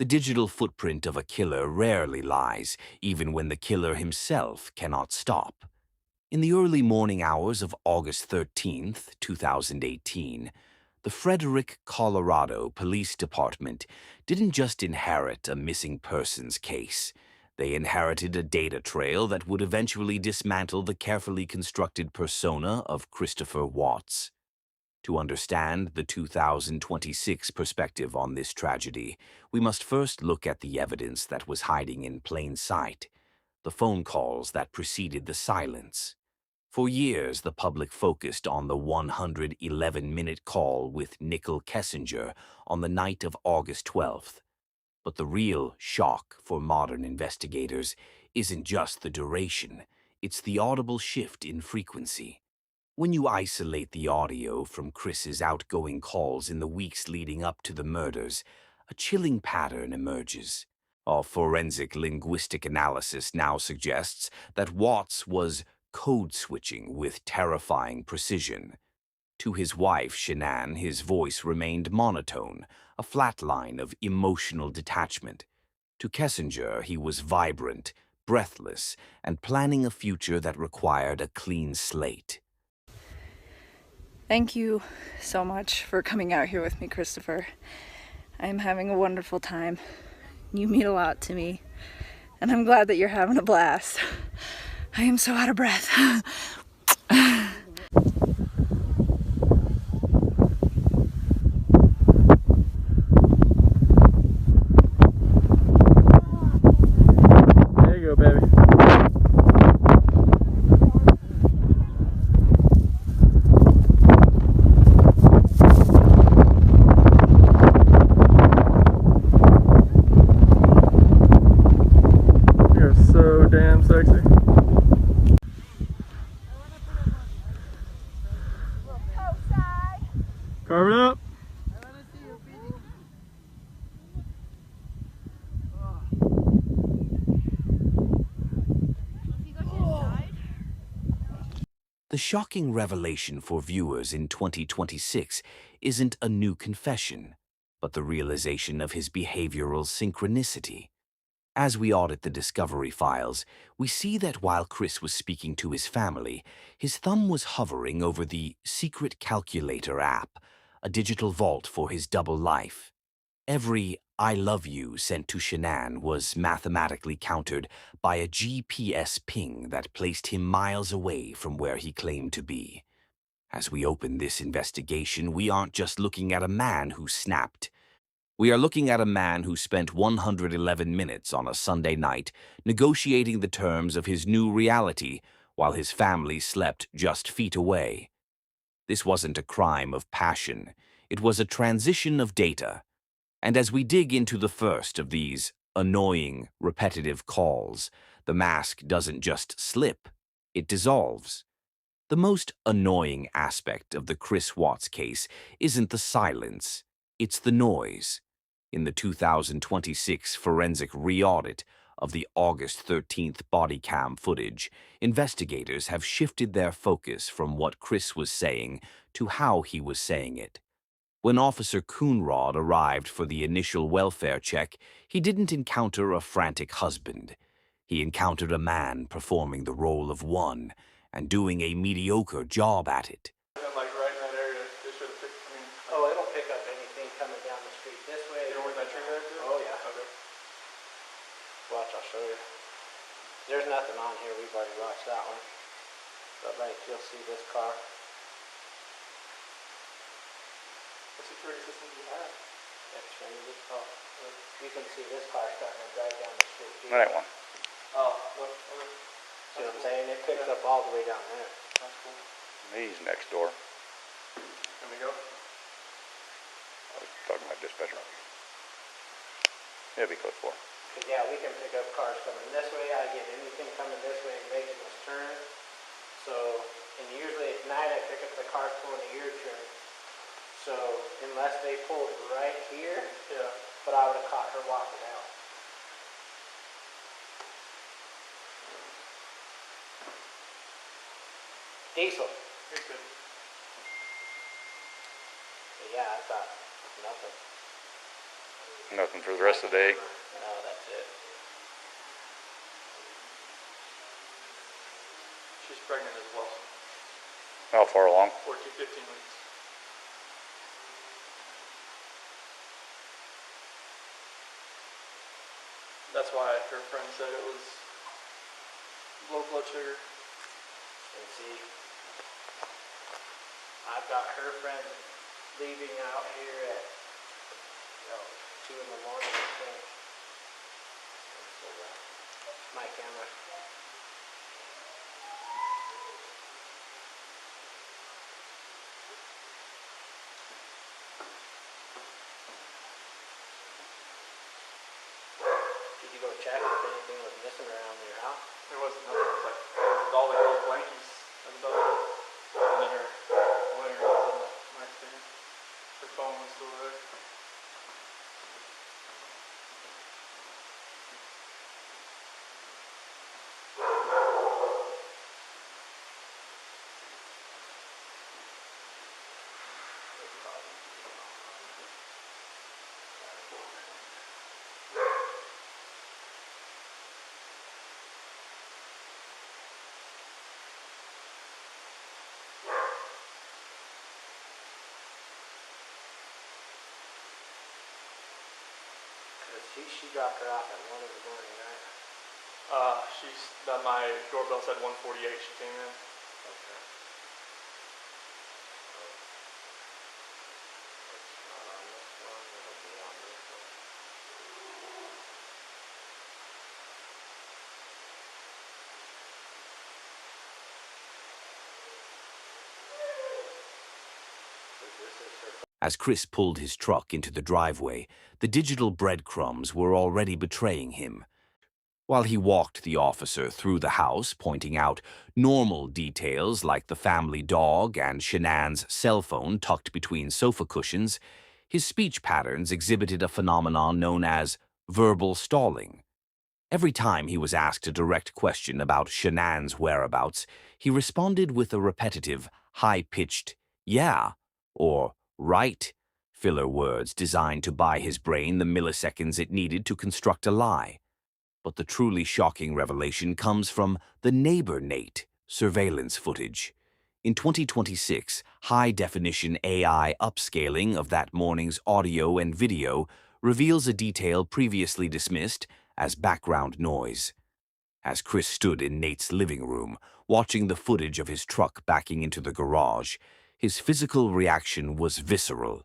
The digital footprint of a killer rarely lies, even when the killer himself cannot stop. In the early morning hours of August 13th, 2018, the Frederick, Colorado Police Department didn't just inherit a missing persons case. They inherited a data trail that would eventually dismantle the carefully constructed persona of Christopher Watts. To understand the 2026 perspective on this tragedy, we must first look at the evidence that was hiding in plain sight, the phone calls that preceded the silence. For years, the public focused on the 111-minute call with Nickel Kessinger on the night of August 12th. But the real shock for modern investigators isn't just the duration, it's the audible shift in frequency. When you isolate the audio from Chris's outgoing calls in the weeks leading up to the murders, a chilling pattern emerges. Our forensic linguistic analysis now suggests that Watts was code-switching with terrifying precision. To his wife, Shanann, his voice remained monotone, a flat line of emotional detachment. To Kessinger, he was vibrant, breathless, and planning a future that required a clean slate. Thank you so much for coming out here with me, Christopher. I am having a wonderful time. You mean a lot to me, and I'm glad that you're having a blast. I am so out of breath. There you go, baby. You're so damn sexy. Carve it up. The shocking revelation for viewers in 2026 isn't a new confession, but the realization of his behavioral synchronicity. As we audit the discovery files, we see that while Chris was speaking to his family, his thumb was hovering over the Secret Calculator app, a digital vault for his double life. Every "I love you" sent to Shanann was mathematically countered by a GPS ping that placed him miles away from where he claimed to be. As we open this investigation, we aren't just looking at a man who snapped. We are looking at a man who spent 111 minutes on a Sunday night negotiating the terms of his new reality while his family slept just feet away. This wasn't a crime of passion. It was a transition of data. And as we dig into the first of these annoying, repetitive calls, the mask doesn't just slip, it dissolves. The most annoying aspect of the Chris Watts case isn't the silence, it's the noise. In the 2026 forensic re-audit of the August 13th body cam footage, investigators have shifted their focus from what Chris was saying to how he was saying it. When Officer Coonrod arrived for the initial welfare check, he didn't encounter a frantic husband. He encountered a man performing the role of one and doing a mediocre job at it. Like right in that area, they should have picked me. Oh, it'll pick up anything coming down the street this way. You know where that tree is? Oh, yeah. Okay. Watch, I'll show you. There's nothing on here. We've already watched that one. But like, you'll see this car. What security system do you have? X-ray this car. You can see this car starting to drive down the street. Right one. Oh, look. See what I'm saying? It picks up all the way down there. That's cool. He's next door. Here we go. I was talking about dispatcher. He'll be close for. Because, yeah, we can pick up cars coming this way. I get anything coming this way and making this turn. So, and usually at night I pick up the cars pulling a your turn. So, unless they pulled right here, Yeah. but I would have caught her walking out. Diesel. You're good. But yeah, I thought nothing. Nothing for the rest of the day. No, that's it. She's pregnant as well. How far along? 14, 15 weeks. That's why her friend said it was low blood sugar. And see, I've got her friend leaving out here at 2 in the morning, I think. So, my camera. Did you go check if anything was missing around your house? There wasn't nothing. It was like all the old blankies. That's about it. And then her winter was in the nightstand. Her phone was still there. She dropped her off at 1 in the morning, right? My doorbell said 1:48. She came in. Okay. It's not on this one, it'll be on this one. This is her. As Chris pulled his truck into the driveway, the digital breadcrumbs were already betraying him. While he walked the officer through the house, pointing out normal details like the family dog and Shanann's cell phone tucked between sofa cushions, his speech patterns exhibited a phenomenon known as verbal stalling. Every time he was asked a direct question about Shanann's whereabouts, he responded with a repetitive, high-pitched, yeah, or right, filler words designed to buy his brain the milliseconds it needed to construct a lie. But the truly shocking revelation comes from the Neighbor Nate surveillance footage. In 2026, high-definition AI upscaling of that morning's audio and video reveals a detail previously dismissed as background noise. As Chris stood in Nate's living room, watching the footage of his truck backing into the garage, his physical reaction was visceral.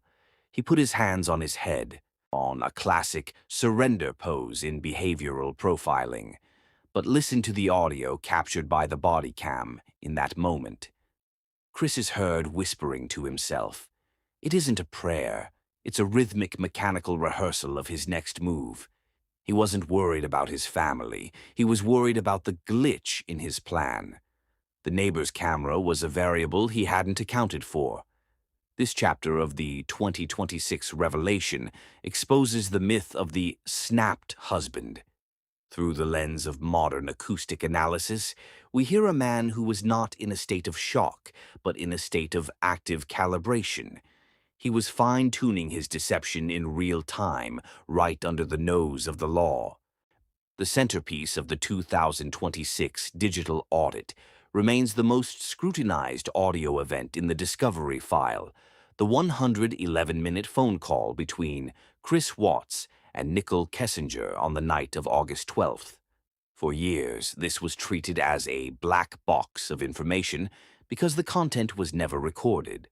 He put his hands on his head, on a classic surrender pose in behavioral profiling. But listen to the audio captured by the body cam in that moment. Chris is heard whispering to himself. It isn't a prayer. It's a rhythmic, mechanical rehearsal of his next move. He wasn't worried about his family. He was worried about the glitch in his plan. The neighbor's camera was a variable he hadn't accounted for. This chapter of the 2026 revelation exposes the myth of the snapped husband. Through the lens of modern acoustic analysis, we hear a man who was not in a state of shock, but in a state of active calibration. He was fine-tuning his deception in real time, right under the nose of the law. The centerpiece of the 2026 digital audit remains the most scrutinized audio event in the discovery file, the 111-minute phone call between Chris Watts and Nicole Kessinger on the night of August 12th. For years, this was treated as a black box of information because the content was never recorded.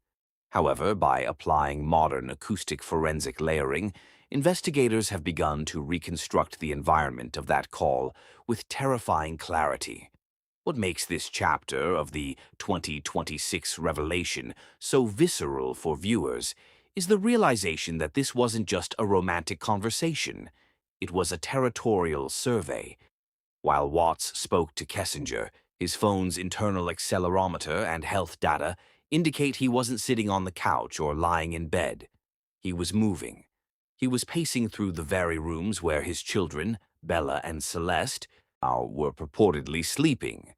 However, by applying modern acoustic forensic layering, investigators have begun to reconstruct the environment of that call with terrifying clarity. What makes this chapter of the 2026 revelation so visceral for viewers is the realization that this wasn't just a romantic conversation. It was a territorial survey. While Watts spoke to Kessinger, his phone's internal accelerometer and health data indicate he wasn't sitting on the couch or lying in bed. He was moving. He was pacing through the very rooms where his children, Bella and Celeste, were purportedly sleeping.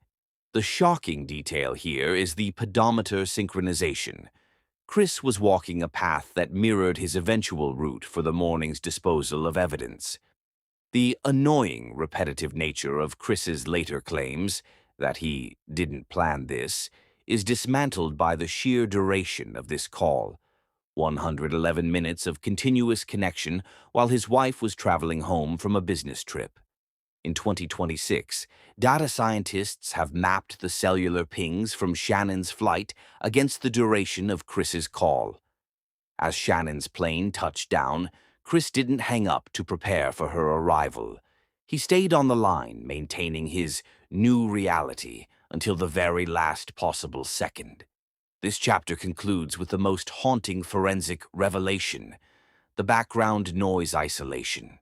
The shocking detail here is the pedometer synchronization. Chris was walking a path that mirrored his eventual route for the morning's disposal of evidence. The annoying, repetitive nature of Chris's later claims that he didn't plan this is dismantled by the sheer duration of this call. 111 minutes of continuous connection while his wife was traveling home from a business trip. In 2026, data scientists have mapped the cellular pings from Shannon's flight against the duration of Chris's call. As Shannon's plane touched down, Chris didn't hang up to prepare for her arrival. He stayed on the line, maintaining his new reality until the very last possible second. This chapter concludes with the most haunting forensic revelation: the background noise isolation.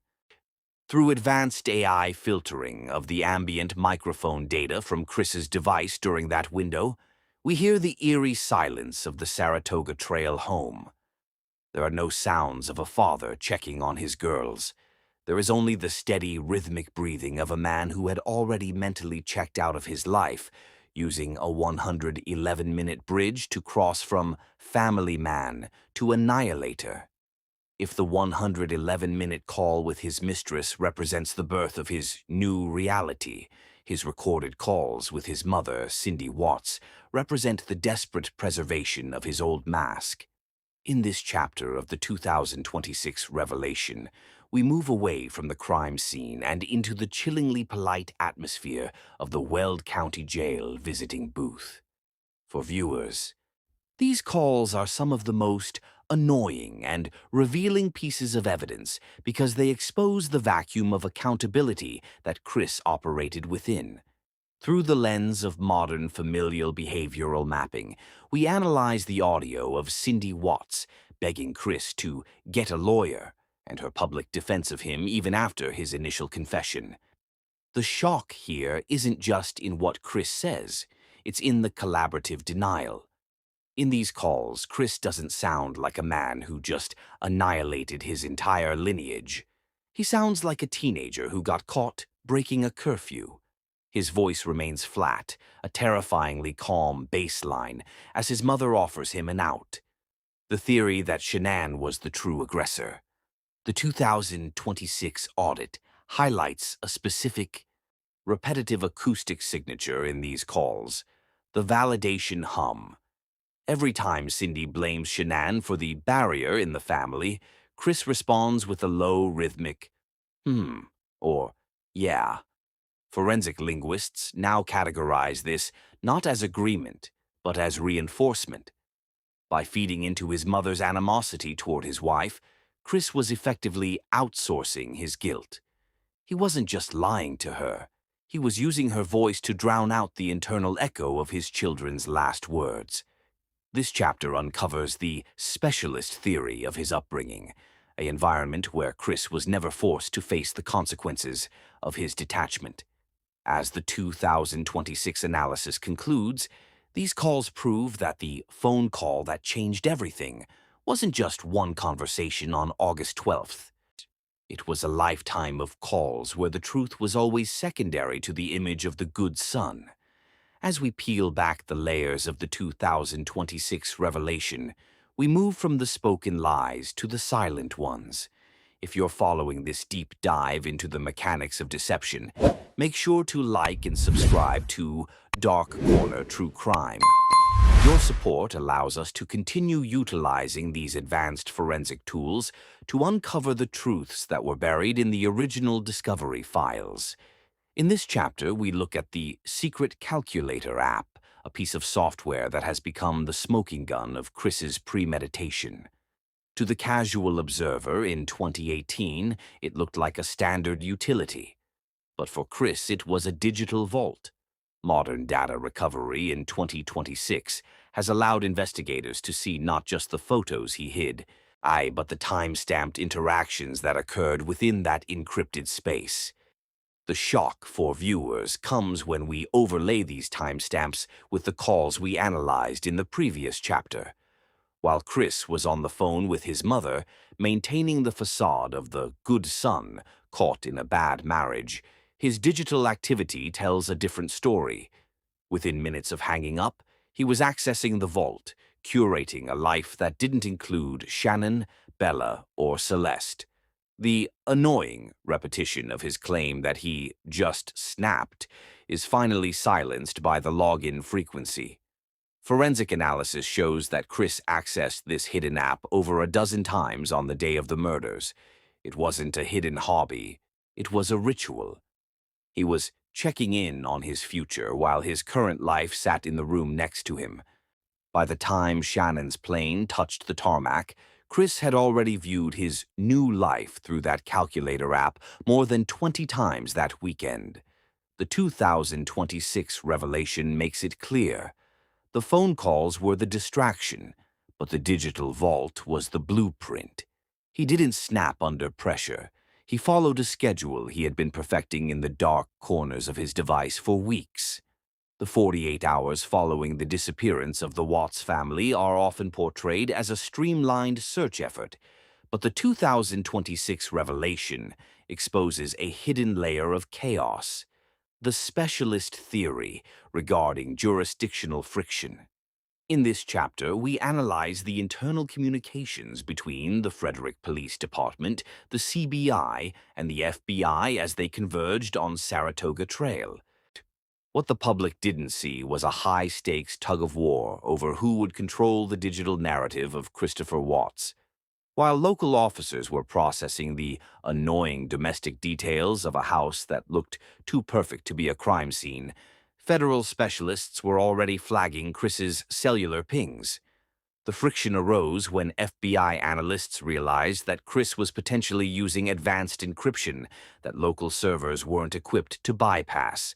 Through advanced AI filtering of the ambient microphone data from Chris's device during that window, we hear the eerie silence of the Saratoga Trail home. There are no sounds of a father checking on his girls. There is only the steady, rhythmic breathing of a man who had already mentally checked out of his life, using a 111-minute bridge to cross from family man to annihilator. If the 111-minute call with his mistress represents the birth of his new reality, his recorded calls with his mother, Cindy Watts, represent the desperate preservation of his old mask. In this chapter of the 2026 revelation, we move away from the crime scene and into the chillingly polite atmosphere of the Weld County Jail visiting booth. For viewers, these calls are some of the most annoying and revealing pieces of evidence because they expose the vacuum of accountability that Chris operated within. Through the lens of modern familial behavioral mapping, we analyze the audio of Cindy Watts begging Chris to get a lawyer and her public defense of him even after his initial confession. The shock here isn't just in what Chris says, it's in the collaborative denial. In these calls, Chris doesn't sound like a man who just annihilated his entire lineage. He sounds like a teenager who got caught breaking a curfew. His voice remains flat, a terrifyingly calm bass line, as his mother offers him an out. The theory that Shanann was the true aggressor. The 2026 audit highlights a specific, repetitive acoustic signature in these calls: the validation hum. Every time Cindy blames Shanann for the barrier in the family, Chris responds with a low, rhythmic or yeah. Forensic linguists now categorize this not as agreement, but as reinforcement. By feeding into his mother's animosity toward his wife, Chris was effectively outsourcing his guilt. He wasn't just lying to her. He was using her voice to drown out the internal echo of his children's last words. This chapter uncovers the specialist theory of his upbringing, an environment where Chris was never forced to face the consequences of his detachment. As the 2026 analysis concludes, these calls prove that the phone call that changed everything wasn't just one conversation on August 12th. It was a lifetime of calls where the truth was always secondary to the image of the good son. As we peel back the layers of the 2026 revelation, we move from the spoken lies to the silent ones. If you're following this deep dive into the mechanics of deception, make sure to like and subscribe to Dark Corner True Crime. Your support allows us to continue utilizing these advanced forensic tools to uncover the truths that were buried in the original discovery files. In this chapter, we look at the Secret Calculator app, a piece of software that has become the smoking gun of Chris's premeditation. To the casual observer in 2018, it looked like a standard utility. But for Chris, it was a digital vault. Modern data recovery in 2026 has allowed investigators to see not just the photos he hid, but the time-stamped interactions that occurred within that encrypted space. The shock for viewers comes when we overlay these timestamps with the calls we analyzed in the previous chapter. While Chris was on the phone with his mother, maintaining the facade of the good son caught in a bad marriage, his digital activity tells a different story. Within minutes of hanging up, he was accessing the vault, curating a life that didn't include Shannon, Bella, or Celeste. The annoying repetition of his claim that he just snapped is finally silenced by the login frequency. Forensic analysis shows that Chris accessed this hidden app over a dozen times on the day of the murders. It wasn't a hidden hobby, it was a ritual. He was checking in on his future while his current life sat in the room next to him. By the time Shannon's plane touched the tarmac, Chris had already viewed his new life through that calculator app more than 20 times that weekend. The 2026 revelation makes it clear. The phone calls were the distraction, but the digital vault was the blueprint. He didn't snap under pressure. He followed a schedule he had been perfecting in the dark corners of his device for weeks. The 48 hours following the disappearance of the Watts family are often portrayed as a streamlined search effort, but the 2026 revelation exposes a hidden layer of chaos, the specialist theory regarding jurisdictional friction. In this chapter, we analyze the internal communications between the Frederick Police Department, the CBI, and the FBI as they converged on Saratoga Trail. What the public didn't see was a high-stakes tug-of-war over who would control the digital narrative of Christopher Watts. While local officers were processing the annoying domestic details of a house that looked too perfect to be a crime scene, federal specialists were already flagging Chris's cellular pings. The friction arose when FBI analysts realized that Chris was potentially using advanced encryption that local servers weren't equipped to bypass.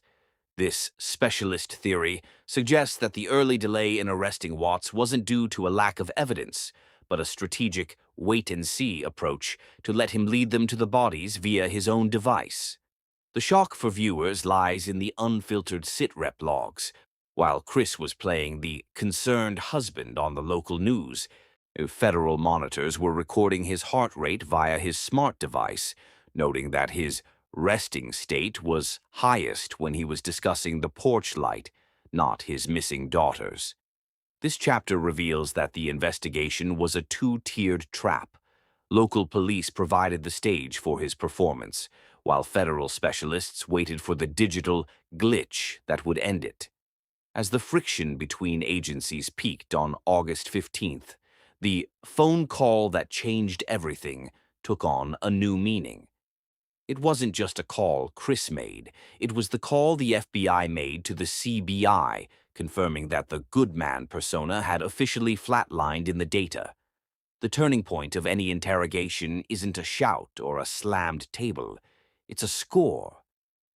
This specialist theory suggests that the early delay in arresting Watts wasn't due to a lack of evidence, but a strategic wait-and-see approach to let him lead them to the bodies via his own device. The shock for viewers lies in the unfiltered sitrep logs. While Chris was playing the concerned husband on the local news, federal monitors were recording his heart rate via his smart device, noting that his resting state was highest when he was discussing the porch light, not his missing daughters. This chapter reveals that the investigation was a two-tiered trap. Local police provided the stage for his performance, while federal specialists waited for the digital glitch that would end it. As the friction between agencies peaked on August 15th, the phone call that changed everything took on a new meaning. It wasn't just a call Chris made, it was the call the FBI made to the CBI, confirming that the good man persona had officially flatlined in the data. The turning point of any interrogation isn't a shout or a slammed table, it's a score.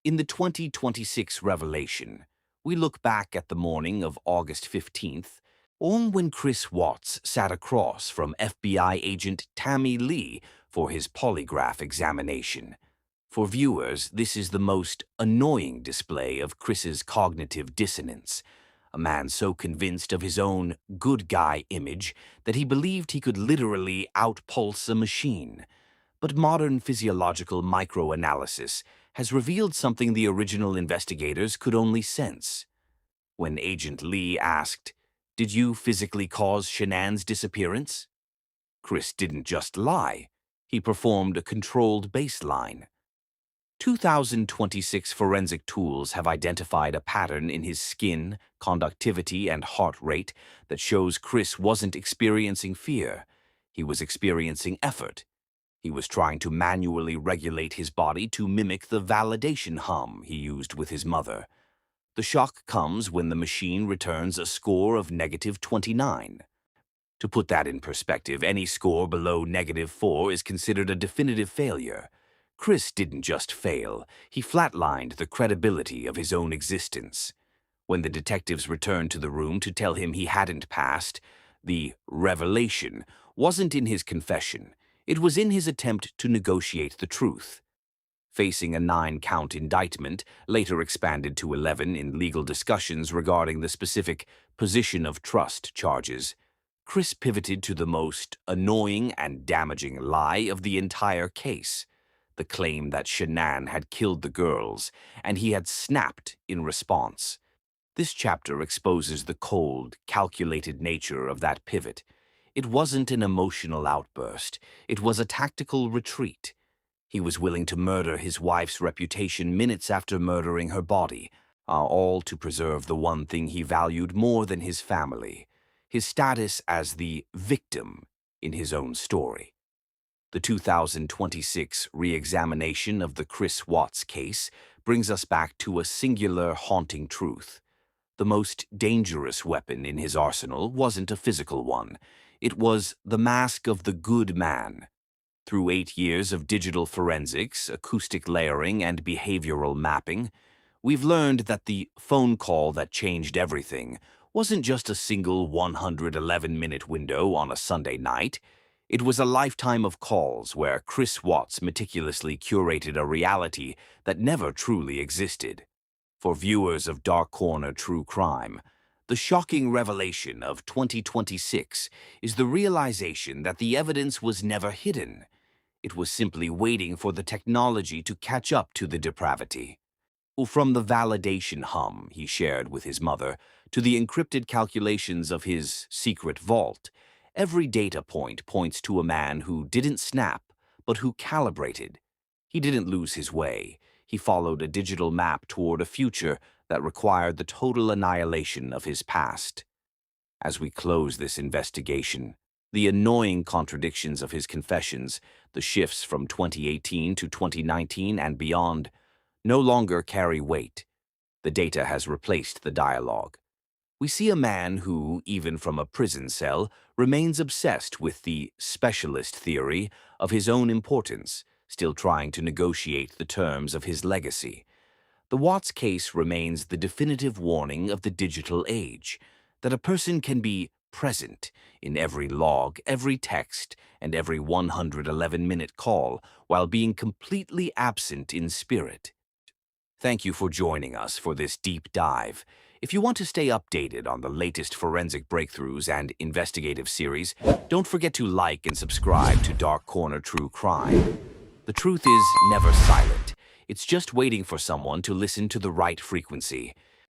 In the 2026 revelation, we look back at the morning of August 15th, on when Chris Watts sat across from FBI agent Tammy Lee for his polygraph examination. For viewers, this is the most annoying display of Chris's cognitive dissonance. A man so convinced of his own good guy image that he believed he could literally outpulse a machine. But modern physiological microanalysis has revealed something the original investigators could only sense. When Agent Lee asked, "Did you physically cause Shannon's disappearance?" Chris didn't just lie. He performed a controlled baseline. 2026 forensic tools have identified a pattern in his skin, conductivity, and heart rate that shows Chris wasn't experiencing fear. He was experiencing effort. He was trying to manually regulate his body to mimic the validation hum he used with his mother. The shock comes when the machine returns a score of -29. To put that in perspective, any score below -4 is considered a definitive failure. Chris didn't just fail, he flatlined the credibility of his own existence. When the detectives returned to the room to tell him he hadn't passed, the revelation wasn't in his confession, it was in his attempt to negotiate the truth. Facing a 9-count indictment, later expanded to 11 in legal discussions regarding the specific position of trust charges, Chris pivoted to the most annoying and damaging lie of the entire case. The claim that Shannon had killed the girls, and he had snapped in response. This chapter exposes the cold, calculated nature of that pivot. It wasn't an emotional outburst. It was a tactical retreat. He was willing to murder his wife's reputation minutes after murdering her body, all to preserve the one thing he valued more than his family, his status as the victim in his own story. The 2026 re-examination of the Chris Watts case brings us back to a singular, haunting truth. The most dangerous weapon in his arsenal wasn't a physical one. It was the mask of the good man. Through 8 years of digital forensics, acoustic layering, and behavioral mapping, we've learned that the phone call that changed everything wasn't just a single 111-minute window on a Sunday night. It was a lifetime of calls where Chris Watts meticulously curated a reality that never truly existed. For viewers of Dark Corner True Crime, the shocking revelation of 2026 is the realization that the evidence was never hidden. It was simply waiting for the technology to catch up to the depravity. From the validation hum he shared with his mother to the encrypted calculations of his secret vault, every data point points to a man who didn't snap, but who calibrated. He didn't lose his way. He followed a digital map toward a future that required the total annihilation of his past. As we close this investigation, the annoying contradictions of his confessions, the shifts from 2018 to 2019 and beyond, no longer carry weight. The data has replaced the dialogue. We see a man who, even from a prison cell, remains obsessed with the specialist theory of his own importance, still trying to negotiate the terms of his legacy. The Watts case remains the definitive warning of the digital age, that a person can be present in every log, every text, and every 111-minute call while being completely absent in spirit. Thank you for joining us for this deep dive. If you want to stay updated on the latest forensic breakthroughs and investigative series, don't forget to like and subscribe to Dark Corner True Crime. The truth is never silent. It's just waiting for someone to listen to the right frequency.